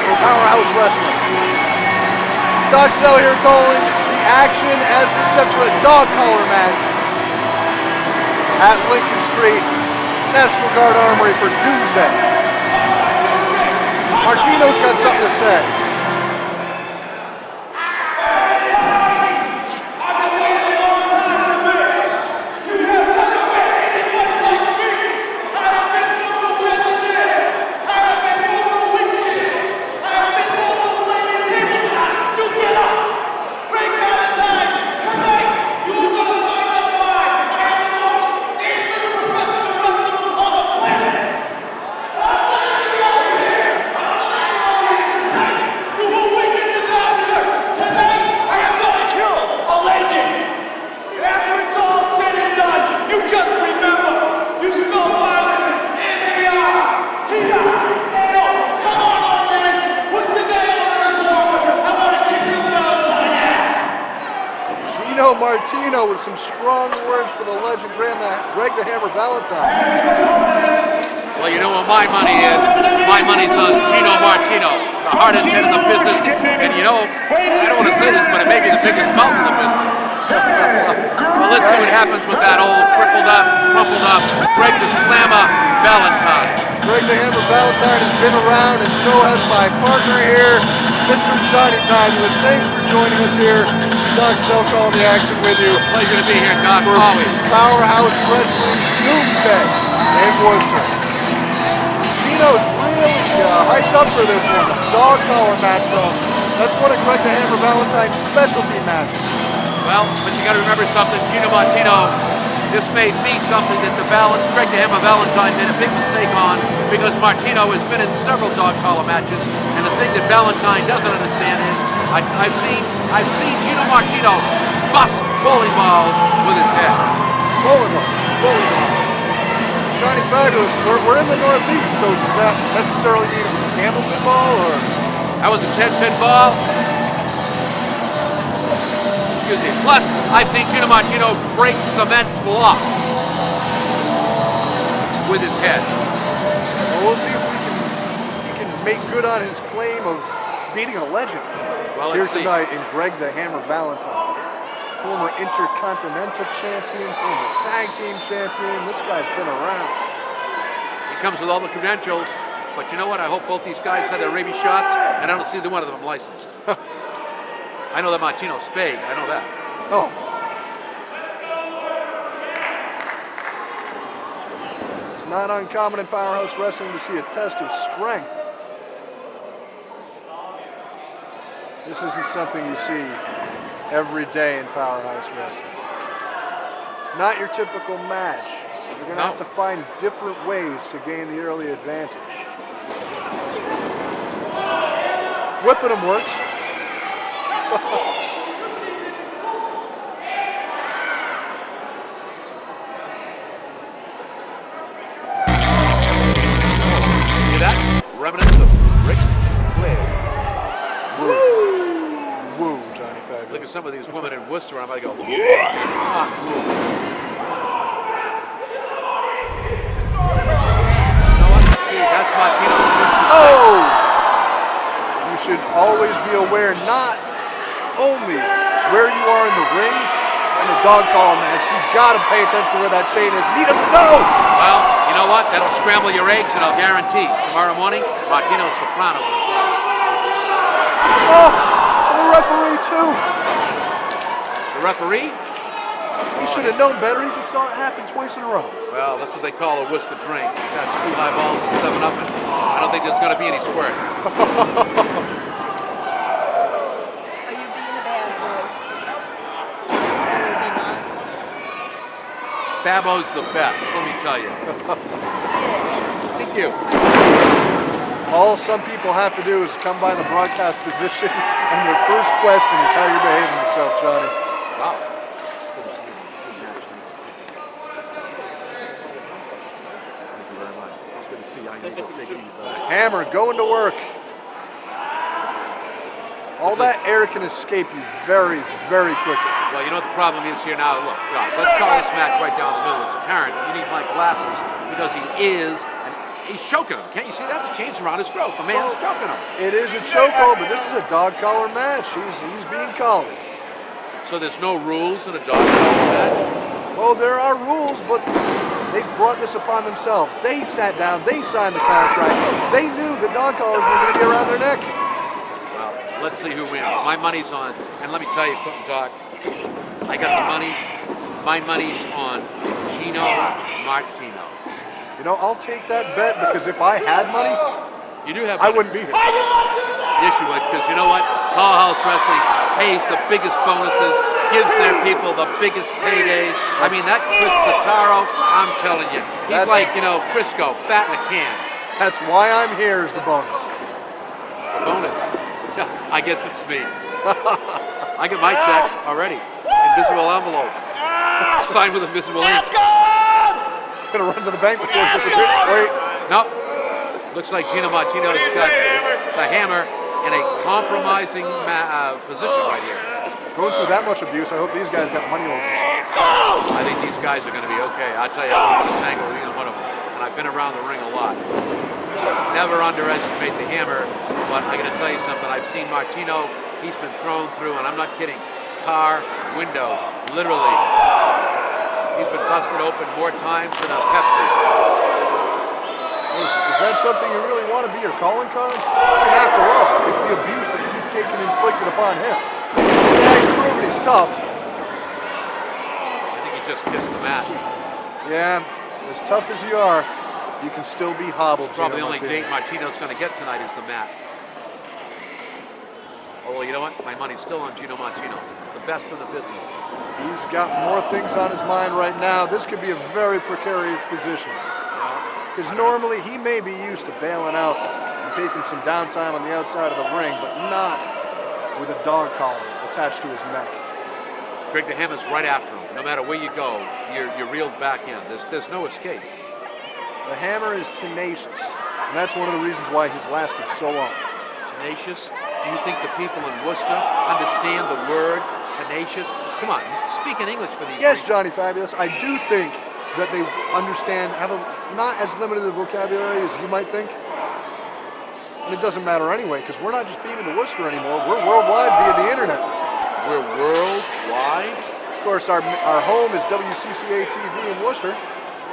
for Powerhouse Wrestling. Doc Snell here calling the action as we set for a dog collar match at Lincoln Street, National Guard Armory for Doomsday. Martino's got something to say. Gino Martino with some strong words for the legend, Greg The Hammer Valentine. Well, you know what my money is. My money's on Gino Martino, the hardest head in the business. And you know, I don't want to say this, but it may be the biggest mouth in the business. Well, let's see what happens with that old crippled up, crumpled up Greg the Slammer Valentine. Greg The Hammer Valentine has been around, and so has my partner here, Mr. Johnny Fabulous. Thanks for joining us here. Doc Snell calling the action with you. Pleasure to be here, Doc. For Always. Powerhouse Wrestling Doomsday in Worcester. Gino's really hyped up for this one. The dog collar match, though. That's one of Greg The Hammer Valentine's specialty matches. Well, but you got to remember something. Gino Martino, this may be something that Greg The Hammer Valentine made a big mistake on, because Martino has been in several dog collar matches, and the thing that Valentine doesn't understand is I've seen Gino Martino bust bowling balls with his head. Bowling ball. Johnny Fabulous, we're in the Northeast, so does that necessarily mean it was a candlepin ball, or? That was a 10-pin ball. Excuse me. Plus, I've seen Gino Martino break cement blocks with his head. Well, we'll see if we can make good on his claim of beating a legend. Well, here tonight in Greg The Hammer Valentine. Former Intercontinental Champion, former Tag Team Champion. This guy's been around. He comes with all the credentials, but you know what? I hope both these guys had their rabies shots, and I don't see either one of them licensed. I know that Martino's spayed. I know that. Oh. It's not uncommon in Powerhouse Wrestling to see a test of strength. This isn't something you see every day in Powerhouse Wrestling. Not your typical match. You're going to have to find different ways to gain the early advantage. Whipping him works. See that? Remnants of Ric Flair. Woo, Johnny Fabulous. Look at some of these women in Worcester, I'm going to go, that's Martino. Oh! You should always be aware not only where you are in the ring and the dog collar match, you've got to pay attention to where that chain is, and he doesn't know! Well, you know what? That'll scramble your eggs, and I'll guarantee tomorrow morning, Martino's soprano will fly. Oh! And the referee, too! The referee? He should have known better. He just saw it happen twice in a row. Well, that's what they call a Worcester drink. He's got 2 highballs and 7 up, and I don't think there's going to be any squirt. Are you being a bad boy? Babo's the best, let me tell you. Thank you. All some people have to do is come by the broadcast position, and your first question is how you're behaving yourself, Johnny. Wow. Hammer going to work. All that air can escape you very, very quickly. Well, you know what the problem is here now? Look, Josh, let's call this match right down the middle. It's apparent you need my glasses because he is an he's choking him. Can't you see that? The chain's around his throat. The man's choking him. It is a chokehold, but this is a dog collar match. He's being collared. So there's no rules in a dog collar match? Well, there are rules, but they brought this upon themselves. They sat down, they signed the contract. They knew the dog collars were going to be around their neck. Well, let's see who wins. My money's on, and let me tell you something, Doc. I got the money. My money's on Gino Martino. You know, I'll take that bet because if I had money, you do have I money. wouldn't be here. Yes, you would, because you know what? Powerhouse Wrestling pays the biggest bonuses, gives their people the biggest paydays. I mean, that Chris Cesaro, I'm telling you, he's like, you know, Crisco, fat in a can. That's why I'm here is the bonus. Bonus? Yeah, I guess it's me. I get my check already. Invisible envelope. Signed with invisible ink. Gonna run to the bank before it disappears. Wait. Nope. Looks like Gino Martino's got the hammer in a compromising position right here. Going through that much abuse, I hope these guys got money over. I think these guys are going to be okay. I'll tell you, I can tangle either one of them. And I've been around the ring a lot. Never underestimate the hammer, but I got to tell you something. I've seen Martino. He's been thrown through, and I'm not kidding. Car, window, literally. He's been busted open more times than a Pepsi. Is that something you really want to be your calling card? And after all, it's the abuse that he's taken inflicted upon him. Yeah, he's proven he's tough. I think he just kissed the mat. Yeah, as tough as you are, you can still be hobbled. Probably the only date Martino's going to get tonight is the mat. Oh, well, you know what? My money's still on Gino Martino. The best in the business. He's got more things on his mind right now. This could be a very precarious position. Because normally he may be used to bailing out and taking some downtime on the outside of the ring, but not with a dog collar attached to his neck. Greg The Hammer's right after him. No matter where you go, you're reeled back in. There's no escape. The Hammer is tenacious, and that's one of the reasons why he's lasted so long. Tenacious? Do you think the people in Worcester understand the word tenacious? Come on, speak in English for these Yes, people. Johnny Fabulous, I do think that they understand, have not as limited a vocabulary as you might think. And it doesn't matter anyway, because we're not just beaming to Worcester anymore. We're worldwide via the internet. We're worldwide? Of course, our home is WCCA TV in Worcester.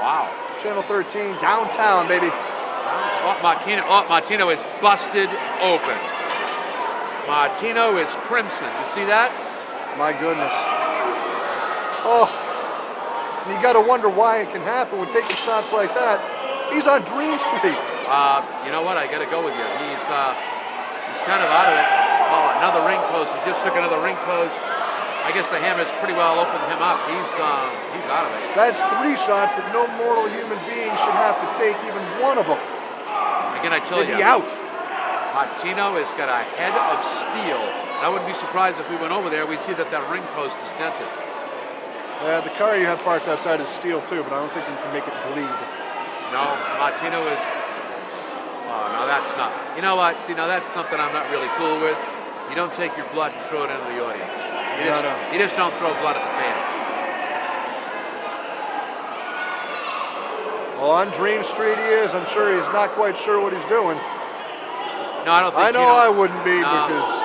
Wow. Channel 13, downtown, baby. Martino is busted open. Martino is crimson. You see that? My goodness. Oh, and you got to wonder why it can happen when taking shots like that. He's on Dream Street. You know what? I got to go with you. He's kind of out of it. Oh, another ring post. He just took another ring post. I guess the Hammer's pretty well opened him up. He's out of it. That's 3 shots that no mortal human being should have to take, even one of them. Again, I tell you. He'd be out. Martino has got a head of steel. I wouldn't be surprised if we went over there, we'd see that ring post is dented. The car you have parked outside is steel too, but I don't think you can make it bleed. No, Martino is... Oh, no, that's not... You know what? See, now that's something I'm not really cool with. You don't take your blood and throw it into the audience. You just don't throw blood at the fans. Well, on Dream Street he is. I'm sure he's not quite sure what he's doing. No, I don't think I know I wouldn't be, because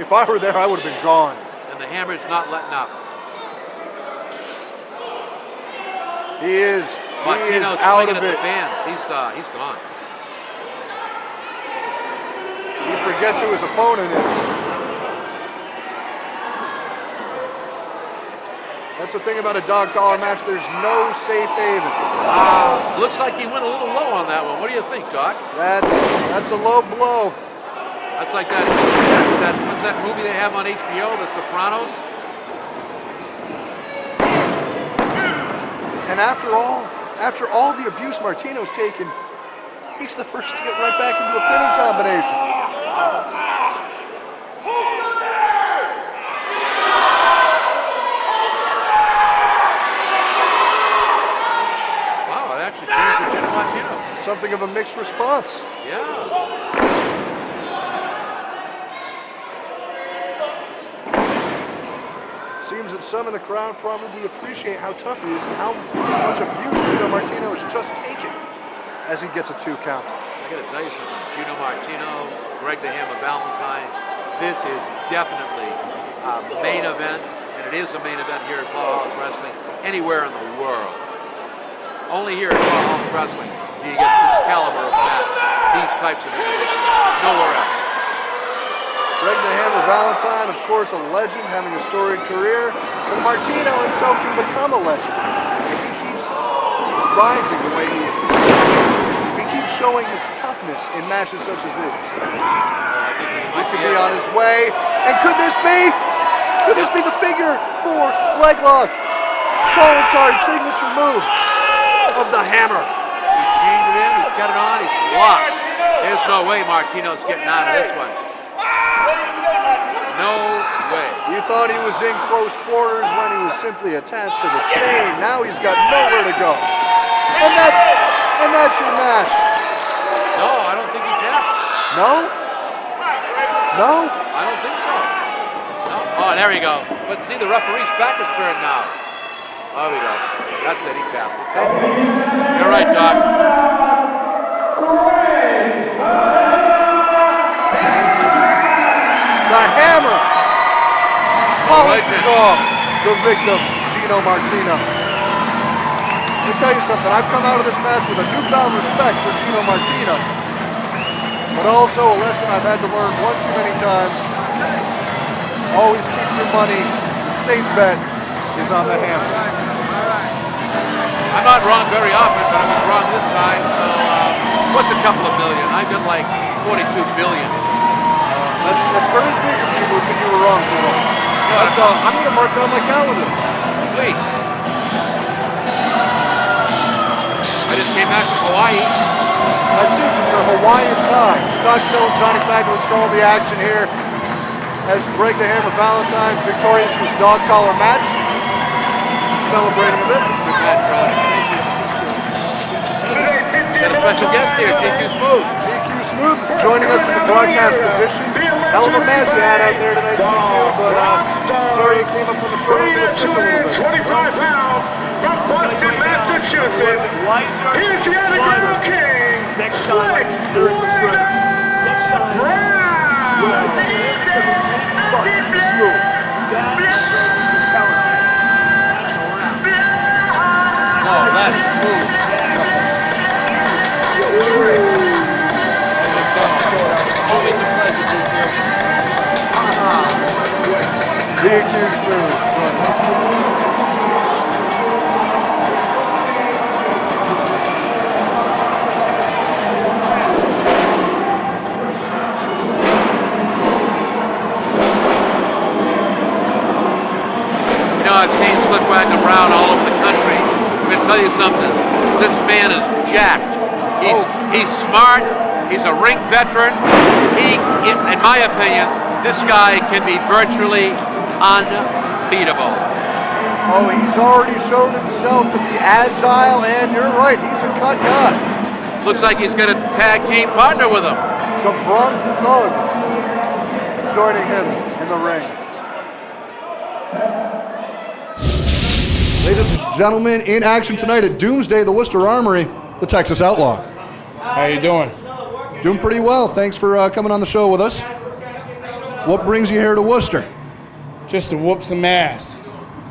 if I were there, I would have been gone. And the Hammer's not letting up. He is Martino's out of at it. the fans. He's gone. He forgets who his opponent is. That's the thing about a dog collar match. There's no safe haven. Looks like he went a little low on that one. What do you think, Doc? That's a low blow. That's like that what's that movie they have on HBO, The Sopranos? And after all the abuse Martino's taken, he's the first to get right back into a pinning combination. Something of a mixed response. Yeah. Seems that some in the crowd probably appreciate how tough he is and how much abuse Gino Martino has just taken. as he gets a 2 count. I gotta tell you something, Gino Martino, Greg The Hammer Valentine, this is definitely a main event, and it is a main event here at Powerhouse Wrestling, anywhere in the world. Only here at Powerhouse Wrestling do you get this caliber of match, these types of individuals, nowhere else. Greg The Hammer Valentine, of course, a legend, having a storied career, but Martino himself can become a legend if he keeps rising the way he is. If he keeps showing his toughness in matches such as these. He could be on his way. And could this be the figure 4 leg lock? Calling card signature move of the Hammer. He's chained it in, he's got it on, he's locked. There's no way Martino's getting out of this one. No way. You thought he was in close quarters when he was simply attached to the chain. Now he's got nowhere to go. And that's your match. No, I don't think he can. No? No? I don't think so. No. Oh, there we go. But see, the referee's back is turned now. There we go. That's it, he tapped it. You're right, Doc. The Hammer polishes off the victim, Gino Martino. Let me tell you something, I've come out of this match with a newfound respect for Gino Martino, but also a lesson I've had to learn one too many times. Always keep your money, the safe bet is on the Hammer. I'm not wrong very often, but I was wrong this time, so what's a couple of million? I've got like 42 billion. That's very big of you when you were wrong for once. I'm going to mark that on my calendar. Please. I just came back from Hawaii. I see from your Hawaiian tie. Scott Snow and Johnny Fabulous call the action here as Greg The Hammer Valentine victorious in his dog collar match. Celebrating a bit. Good match, Ron. Got a special guest here, GQ Smooth. GQ Smooth joining us in the broadcast position. Hell of a match you had out there tonight, GQ, but sorry you came up on the short end of the 25 pounds from Boston, Massachusetts. Here's the Underground King, Slick Oh, that's smooth. Always a pleasure to hear. GQ Smooth. You know, I've seen Slick Wagon Brown all over the country. I'm going to tell you something. This man is jacked. He's smart. He's a ring veteran. In my opinion, this guy can be virtually unbeatable. Oh, he's already shown himself to be agile, and you're right, he's a cut guy. Looks like he's got a tag team partner with him. The Bronx Thug joining him in the ring. Ladies and gentlemen, in action tonight at Doomsday, the Worcester Armory, the Texas Outlaw. How you doing? Doing pretty well. Thanks for coming on the show with us. What brings you here to Worcester? Just to whoop some ass.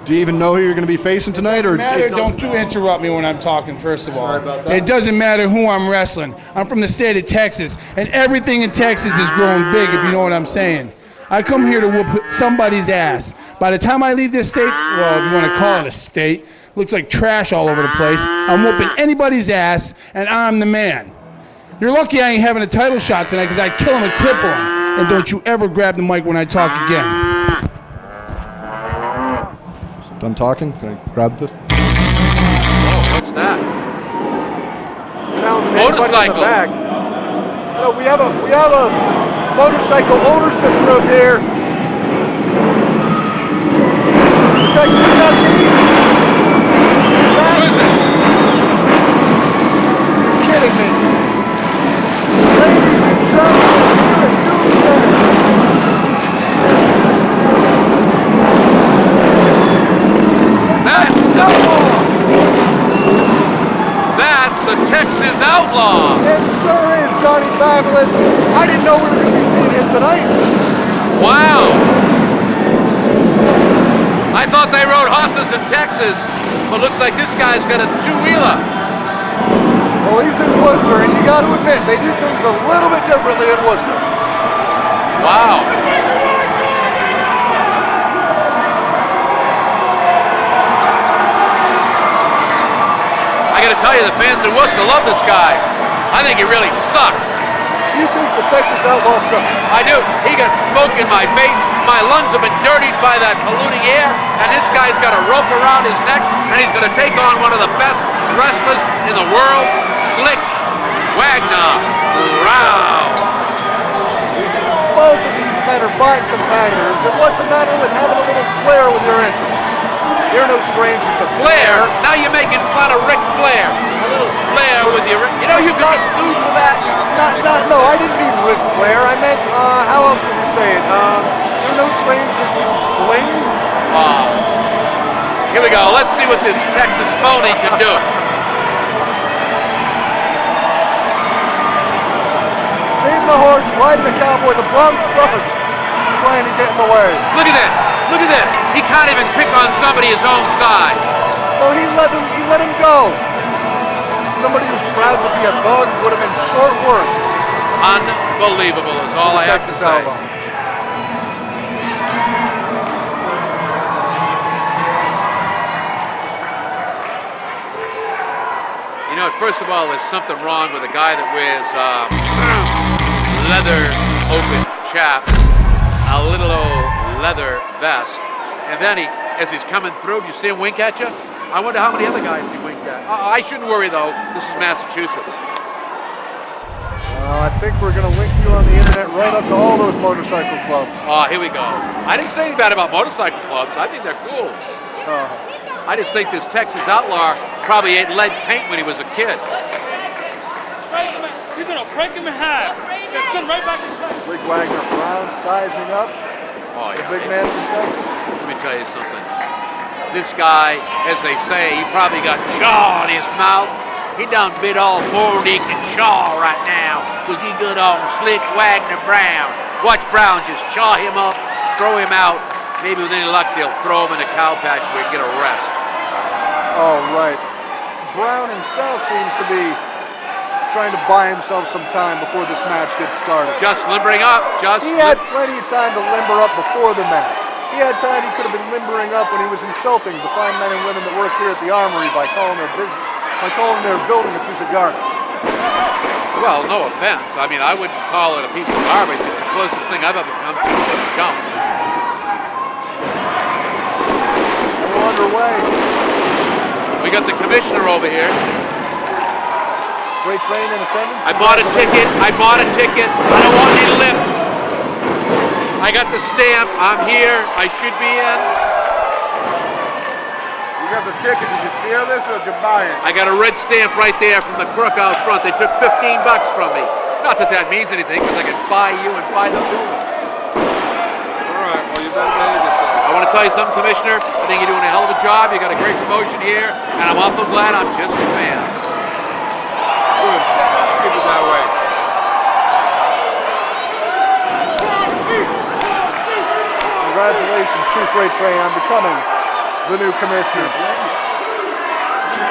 Do you even know who you're going to be facing tonight? Or Don't you interrupt me when I'm talking, first of all. Sorry about that. It doesn't matter who I'm wrestling. I'm from the state of Texas, and everything in Texas is growing big, if you know what I'm saying. I come here to whoop somebody's ass. By the time I leave this state, well, if you want to call it a state, looks like trash all over the place. I'm whooping anybody's ass, and I'm the man. You're lucky I ain't having a title shot tonight because I'd kill him and cripple him. And don't you ever grab the mic when I talk again. Done talking? Can I grab this? Oh, what's that? Motorcycle. No, we have a motorcycle ownership group here. Who is it? You're kidding me. Ladies and gentlemen, here at That's the Texas Outlaw. Johnny Fabulous. I didn't know we were going to be seeing him tonight. Wow. I thought they rode horses in Texas, but looks like this guy's got a two-wheeler. Well, he's in Worcester, and you got to admit, they do things a little bit differently in Worcester. Wow. I got to tell you, the fans in Worcester love this guy. I think he really sucks. You think the Texas Outlaw sucks? I do. He got smoke in my face. My lungs have been dirtied by that polluting air, and this guy's got a rope around his neck, and he's going to take on one of the best wrestlers in the world, Slick Wagner Brown. Both of these men are fine competitors, and what's the matter with having a little flair with your entrance? You're no stranger to Flair? Now you're making fun of Ric Flair. A little flair with your... You know you got sued for that? No, I didn't mean Ric Flair. I meant, how else would you say it? You're no stranger to bling? Here we go. Let's see what this Texas phony can do. Save the horse, riding the cowboy, the Bronx Thugs trying to get in the way. Look at this. Look at this. He can't even pick on somebody his own size. Well, he let him go. Somebody who's proud to be a thug would have been short worse. Unbelievable is all I have to say. You know, first of all, there's something wrong with a guy that wears leather open chaps, a little old leather vest, and then as he's coming through, you see him wink at you? I wonder how many other guys he winked at. I shouldn't worry, though. This is Massachusetts. I think we're going to link you on the internet right up to all those motorcycle clubs. Oh, here we go. I didn't say anything bad about motorcycle clubs. I think they're cool. I just think this Texas Outlaw probably ate lead paint when he was a kid. He's going to break him in half. He'll sit right back in front. Slick Wagner Brown sizing up. Oh, yeah. The big man from Texas. Let me tell you something. This guy, as they say, he probably got chaw in his mouth. He done bit all more than he can chaw right now, because he good on Slick Wagner Brown. Watch Brown just chaw him up, throw him out. Maybe with any luck, they'll throw him in a cow pasture where he can get a rest. Oh, right. Brown himself seems to be trying to buy himself some time before this match gets started. Just limbering up. He had plenty of time to limber up before the match. He had time he could have been limbering up when he was insulting the fine men and women that work here at the Armory by calling their building a piece of garbage. Well, no offense. I mean, I wouldn't call it a piece of garbage. It's the closest thing I've ever come to a dump. We're underway. We got the commissioner over here. Great train in attendance. I bought a ticket. I don't want any lip. I got the stamp. I'm here. I should be in. You got the ticket. Did you steal this or did you buy it? I got a red stamp right there from the crook out front. They took $15 from me. Not that that means anything, because I can buy you and buy the new one. All right. Well, you better behave yourself. I want to tell you something, Commissioner. I think you're doing a hell of a job. You got a great promotion here, and I'm awful glad I'm just a fan. Good. Keep it that way. Congratulations to Freight Train on becoming the new commissioner.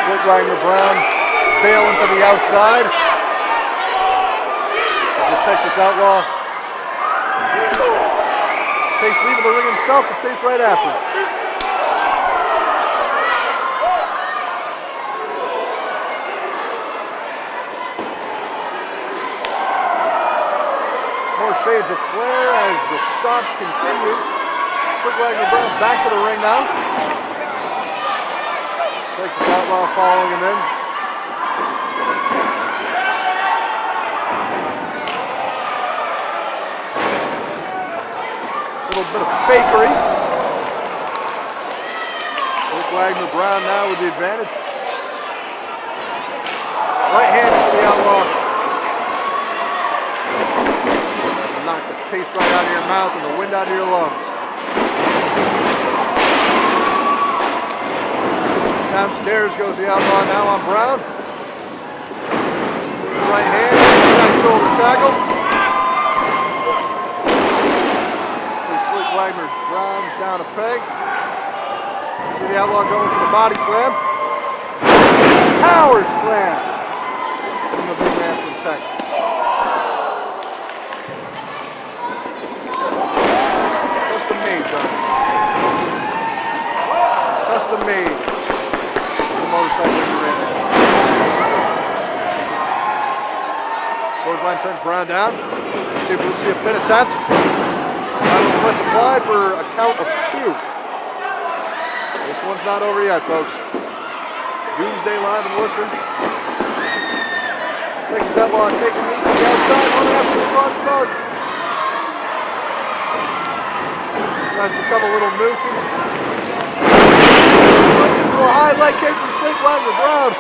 Slick Wagner Brown bailing to the outside. The Texas Outlaw takes leave of the ring himself to chase right after. More shades of flair as the shots continue. Slick Wagner Brown back to the ring now. Texas Outlaw following him in. A little bit of fakery. Slick Wagner Brown now with the advantage. Right hands to the Outlaw. Knock the taste right out of your mouth and the wind out of your lungs. Downstairs goes the Outlaw now on Brown. Right hand, right shoulder tap. peg. See the Outlaw going for the body slam. Power slam from the big man from Texas. Custom made, Johnny. Custom made. It's a motorcycle you're in. Clothesline sends Brown down. Let's see if we'll see a pin attempt. Final press applied for a count of 2. This one's not over yet, folks. Doomsday live in Worcester. Texas Outlaw taking me to the outside, running after the front start. Guys become a little nuisance. Runs into a high leg kick from Snake Wagner Brown.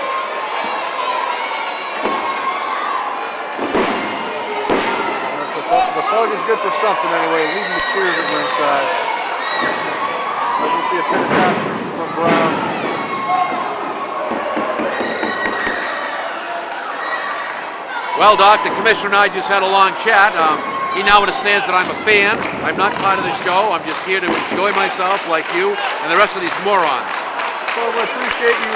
The thug is good for something anyway, leaving the cheers at ringside. As we see a pin attempt from Brown. Well, Doc, the commissioner and I just had a long chat. He now understands that I'm a fan. I'm not part of the show. I'm just here to enjoy myself like you and the rest of these morons. Well, I appreciate you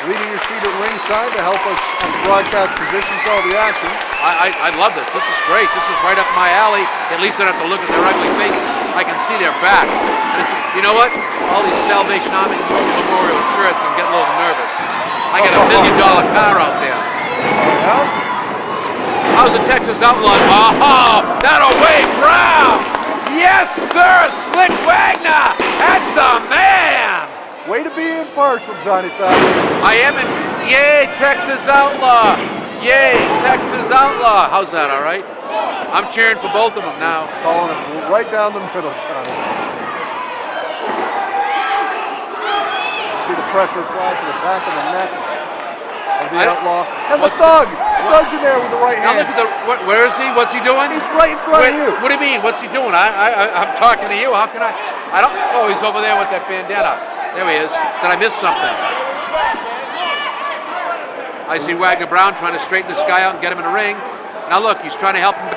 leaving your seat at ringside to help us on the broadcast position for all the action. I love this. This is great. This is right up my alley. At least I don't have to look at their ugly faces. I can see their backs. And it's, you know what? All these Salvation Army Memorial shirts, I'm getting a little nervous. I got $1 million car out there. Yeah? How's the Texas Outlaw? Oh, that away, Brown! Yes, sir, Slick Wagner! That's the man! Way to be impartial, Johnny Fowler. I am in. Yay, Texas Outlaw! Yay, Texas Outlaw! How's that, all right? I'm cheering for both of them now. Calling it right down the middle, Johnny. See the pressure applied to the back of the neck of the Outlaw. And the thug! The thug's in there with the right hand. Now look at the. Where is he? What's he doing? He's right in front of you. What do you mean? What's he doing? I'm talking to you. How can I? I don't. Oh, he's over there with that bandana. There he is. Did I miss something? I see Wagner Brown trying to straighten this guy out and get him in the ring. Now look, he's trying to help him